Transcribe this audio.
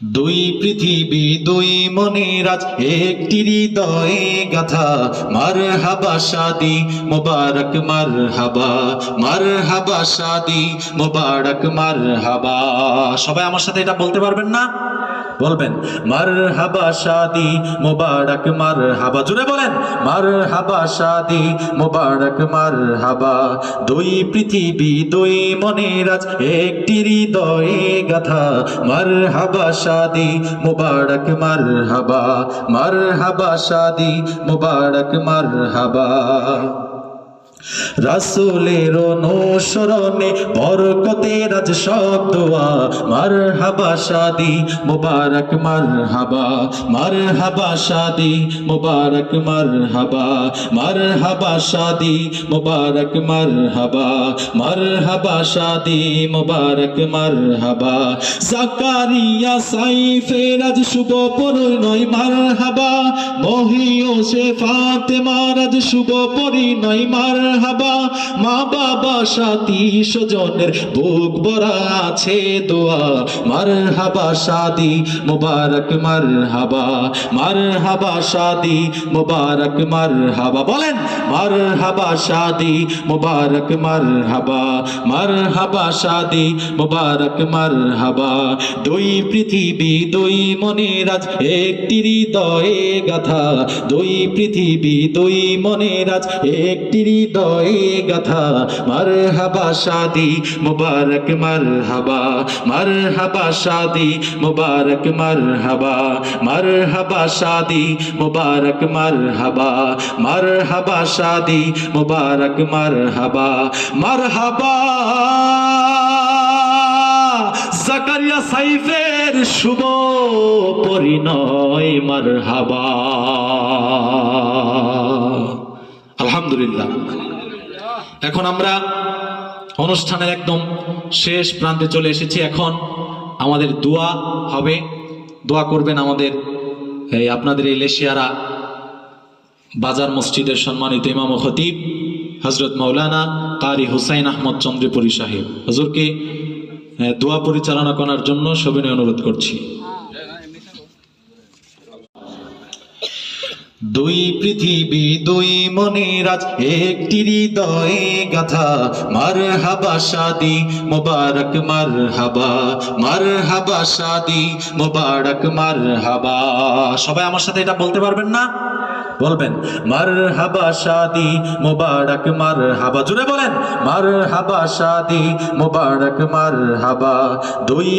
দুই পৃথিবী দুই মনের আজ একটি হৃদয়ে গাথা। মারহাবা শাদি মোবারক মারহাবা, মারহাবা শাদি মোবারক মারহাবা। সবাই আমার সাথে এটা বলতে পারবেন না? বলবেন মারহাবা শাদি মোবারক মারহাবা। জোরে বলেন মারহাবা শাদি মোবারক মারহাবা। দুই পৃথিবী দুই মনের আজ একটি হৃদয়ে গাথা। মারহাবা শাদি মোবারক মারহাবা, মারহাবা শাদি মোবারক মারহাবা। রাসূলের অনুসরণে বরকতের আজ সব দোয়া। মারহাবা শাদি মোবারক মারহাবা, মারহাবা শাদি মোবারক মারহাবা, মারহাবা শাদি মোবারক মারহাবা, মারহাবা শাদি মোবারক মারহাবা। জাকারিয়া সাইফের আজ শুভ পরিণয় মারহাবা। মহিয়সে ফাতেমার আজ শুভ পরিণয় মারহাবা। মা বাবা সাথী স্বজনের বুক ভরা আছে দোয়া। মারহাবা শাদি মোবারক মারহাবা, মারহাবা শাদি মোবারক মারহাবা। বলেন মারহাবা শাদি মোবারক মারহাবা, মারহাবা শাদি মোবারক মারহাবা। দুই পৃথিবী দুই মনের আজ একটি হৃদয়ে গাথা। দুই পৃথিবী দুই মনের আজ একটি হৃদয়ে গাথা। মারহাবা শাদি মোবারক মারহাবা, মারহাবা শাদি মোবারক মারহাবা, মারহাবা শাদি মোবারক মারহাবা, মারহাবা শাদি মোবারক মারহাবা। মারহাবা জাকারিয়া সাইফের শুভ পরিণয় মারহাবা। আলহামদুলিল্লাহ। এখন আমরা অনুষ্ঠানের একদম শেষ প্রান্তে চলে এসেছি। এখন আমাদের দোয়া হবে, দোয়া করবেন আমাদের আপনাদের এই লেশিয়ারা বাজার মসজিদের সম্মানিত ইমাম ও খতিব হযরত মাওলানা কারি হুসাইন আহমদ চন্দ্রপুরী সাহেব। হুজুরকে দোয়া পরিচালনা করার জন্য সবিনয় অনুরোধ করছি। দুই পৃথিবী দুই মনের আজ একটি হৃদয়ে গাথা। মারহাবা শাদি মোবারক মারহাবা, মারহাবা শাদি মোবারক মারহাবা। সবাই আমার সাথে এটা বলতে পারবেন না? বলবেন মারহাবা শাদি মোবারক মারহাবা। জোরে বলেন মারহাবা শাদি মোবারক মারহাবা। দুই